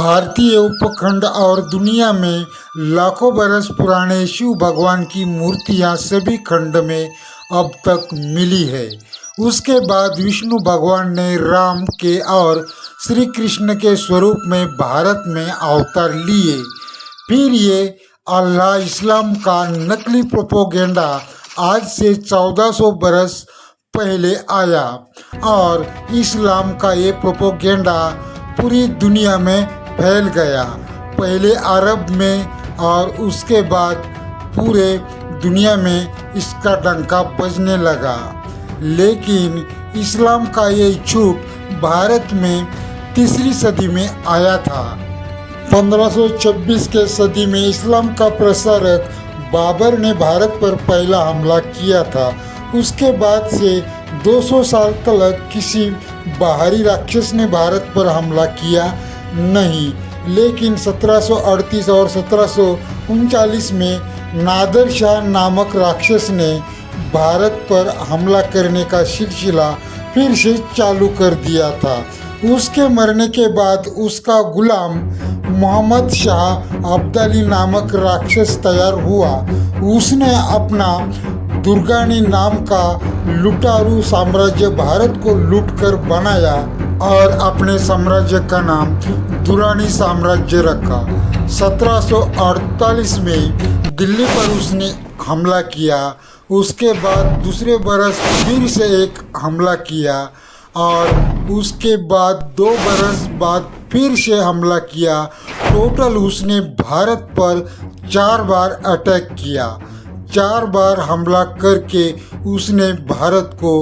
भारतीय उपखंड और दुनिया में लाखों बरस पुराने शिव भगवान की मूर्तियां सभी खंड में अब तक मिली है। उसके बाद विष्णु भगवान ने राम के और श्री कृष्ण के स्वरूप में भारत में अवतार लिए। फिर ये अल्लाह इस्लाम का नकली प्रोपोगेंडा आज से 1400 बरस पहले आया और इस्लाम का ये प्रोपोगेंडा पूरी दुनिया में फैल गया। पहले अरब में और उसके बाद पूरे दुनिया में इसका डंका बजने लगा। लेकिन इस्लाम का ये झूठ भारत में तीसरी सदी में आया था। 1526 के सदी में इस्लाम का प्रसारक बाबर ने भारत पर पहला हमला किया था। उसके बाद से 200 साल तक किसी बाहरी राक्षस ने भारत पर हमला किया नहीं। लेकिन 1738 और 1739 में नादर शाह नामक राक्षस ने भारत पर हमला करने का सिलसिला फिर से चालू कर दिया था। उसके मरने के बाद उसका गुलाम मोहम्मद शाह अब्दाली नामक राक्षस तैयार हुआ। उसने अपना दुर्गानी नाम का लुटारू साम्राज्य भारत को लूटकर बनाया और अपने साम्राज्य का नाम दुरानी साम्राज्य रखा। 1748 में दिल्ली पर उसने हमला किया। उसके बाद दूसरे बरस फिर से एक हमला किया और उसके बाद 2 बरस बाद फिर से हमला किया। टोटल उसने भारत पर 4 बार अटैक किया। 4 बार हमला करके उसने भारत को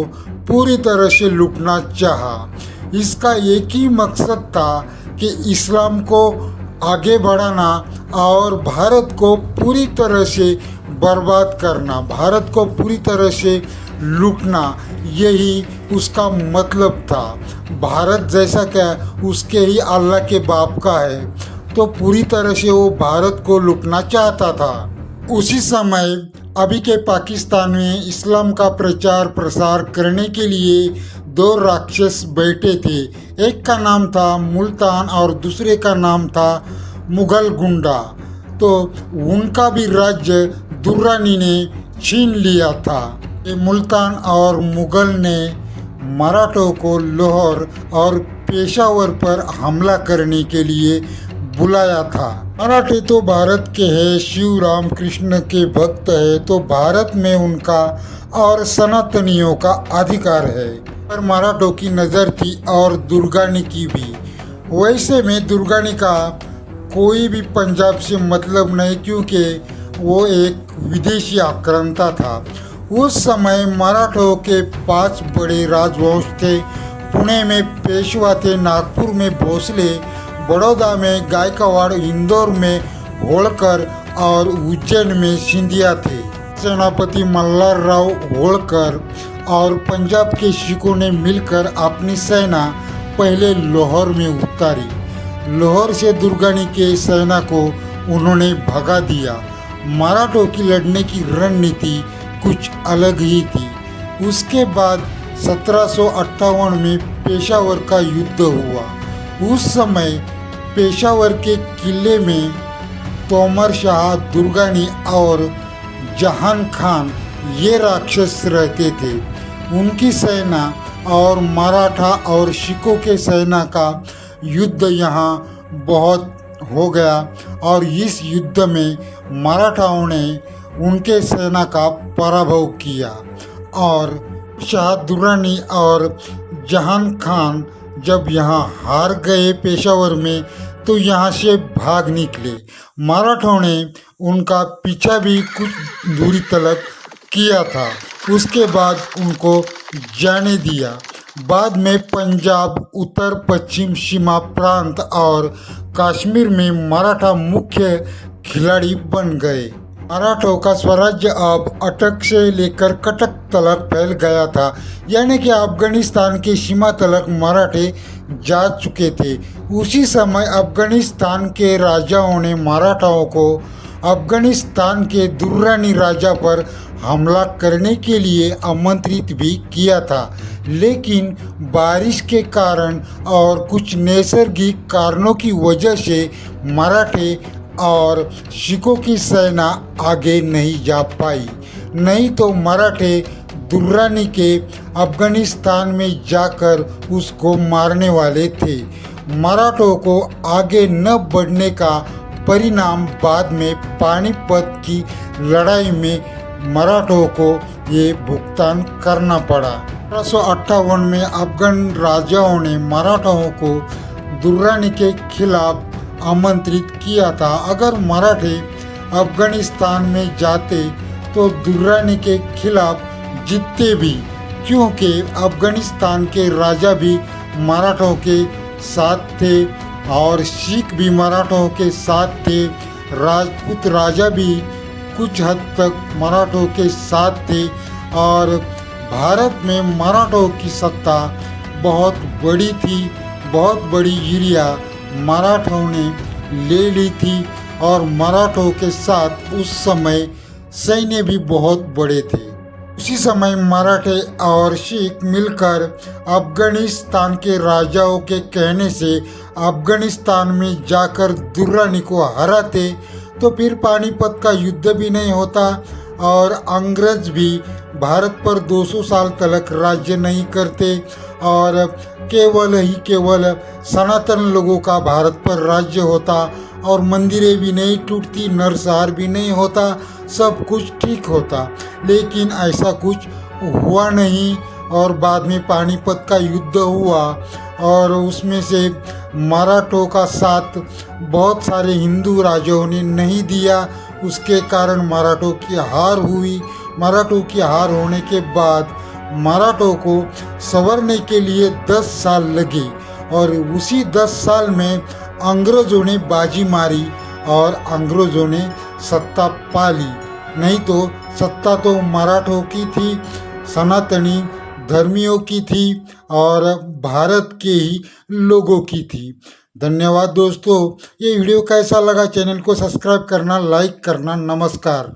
पूरी तरह से लूटना चाहा। इसका एक ही मकसद था कि इस्लाम को आगे बढ़ाना और भारत को पूरी तरह से बर्बाद करना, भारत को पूरी तरह से लूटना, यही उसका मतलब था। भारत जैसा क्या उसके ही अल्लाह के बाप का है, तो पूरी तरह से वो भारत को लूटना चाहता था। उसी समय अभी के पाकिस्तान में इस्लाम का प्रचार प्रसार करने के लिए 2 राक्षस बैठे थे। एक का नाम था मुल्तान और दूसरे का नाम था मुगल गुंडा। तो उनका भी राज्य दुर्रानी ने छीन लिया था। ये मुल्तान और मुगल ने मराठों को लाहौर और पेशावर पर हमला करने के लिए बुलाया था। मराठे तो भारत के हैं, शिव राम कृष्ण के भक्त है, तो भारत में उनका और सनातनियों का अधिकार है। पर मराठों की नज़र थी और दुर्गानी की भी। वैसे में दुर्गानी का कोई भी पंजाब से मतलब नहीं, क्योंकि वो एक विदेशी आक्रांता था। उस समय मराठों के 5 बड़े राजवंश थे। पुणे में पेशवा थे, नागपुर में भोसले, बड़ौदा में गायकवाड़, इंदौर में होलकर और उज्जैन में सिंधिया थे। सेनापति मल्हार राव होलकर और पंजाब के सिखों ने मिलकर अपनी सेना पहले लाहौर में उतारी। लाहौर से दुर्गानी के सेना को उन्होंने भगा दिया। मराठों की लड़ने की रणनीति कुछ अलग ही थी। उसके बाद 1758 में पेशावर का युद्ध हुआ। उस समय पेशावर के किले में तोमर शाह, दुर्गानी और जहान खान ये राक्षस रहते थे। उनकी सेना और मराठा और सिखों के सेना का युद्ध यहाँ बहुत हो गया और इस युद्ध में मराठाओं ने उनके सेना का पराभव किया और शाह दुर्रानी और जहान खान जब यहाँ हार गए पेशावर में, तो यहाँ से भाग निकले। मराठों ने उनका पीछा भी कुछ दूरी तक किया था। उसके बाद उनको जाने दिया। बाद में पंजाब, उत्तर पश्चिम सीमा प्रांत और कश्मीर में मराठा मुख्य खिलाड़ी बन गए। मराठों का स्वराज्य अब अटक से लेकर कटक तक फैल गया था, यानी कि अफगानिस्तान की सीमा तक मराठे जा चुके थे। उसी समय अफगानिस्तान के राजाओं ने मराठाओं को अफगानिस्तान के दुर्रानी राजा पर हमला करने के लिए आमंत्रित भी किया था। लेकिन बारिश के कारण और कुछ नैसर्गिक कारणों की वजह से मराठे और सिखों की सेना आगे नहीं जा पाई। नहीं तो मराठे दुर्रानी के अफगानिस्तान में जाकर उसको मारने वाले थे। मराठों को आगे न बढ़ने का परिणाम बाद में पानीपत की लड़ाई में मराठों को ये भुगतान करना पड़ा। 1858 में अफगान राजाओं ने मराठाओं को दुर्रानी के खिलाफ आमंत्रित किया था। अगर मराठे अफगानिस्तान में जाते तो दुर्रानी के खिलाफ जीतते भी, क्योंकि अफगानिस्तान के राजा भी मराठों के साथ थे और सिख भी मराठों के साथ थे। राजपूत राजा भी कुछ हद तक मराठों के साथ थे और भारत में मराठों की सत्ता बहुत बड़ी थी। बहुत बड़ी एरिया मराठों ने ले ली थी और मराठों के साथ उस समय सैन्य भी बहुत बड़े थे। उसी समय मराठे और सिख मिलकर अफगानिस्तान के राजाओं के कहने से अफगानिस्तान में जाकर दुर्रानी को हराते तो फिर पानीपत का युद्ध भी नहीं होता और अंग्रेज भी भारत पर 200 साल तक राज्य नहीं करते और केवल सनातन लोगों का भारत पर राज्य होता और मंदिरें भी नहीं टूटती, नरसंहार भी नहीं होता, सब कुछ ठीक होता। लेकिन ऐसा कुछ हुआ नहीं और बाद में पानीपत का युद्ध हुआ और उसमें से मराठों का साथ बहुत सारे हिंदू राजाओं ने नहीं दिया। उसके कारण मराठों की हार हुई। मराठों की हार होने के बाद मराठों को संवरने के लिए 10 साल लगे और उसी 10 साल में अंग्रेज़ों ने बाजी मारी और अंग्रेज़ों ने सत्ता पा ली। नहीं तो सत्ता तो मराठों की थी, सनातनी धर्मियों की थी और भारत के ही लोगों की थी। धन्यवाद दोस्तों। ये वीडियो कैसा लगा चैनल को सब्सक्राइब करना, लाइक करना। नमस्कार।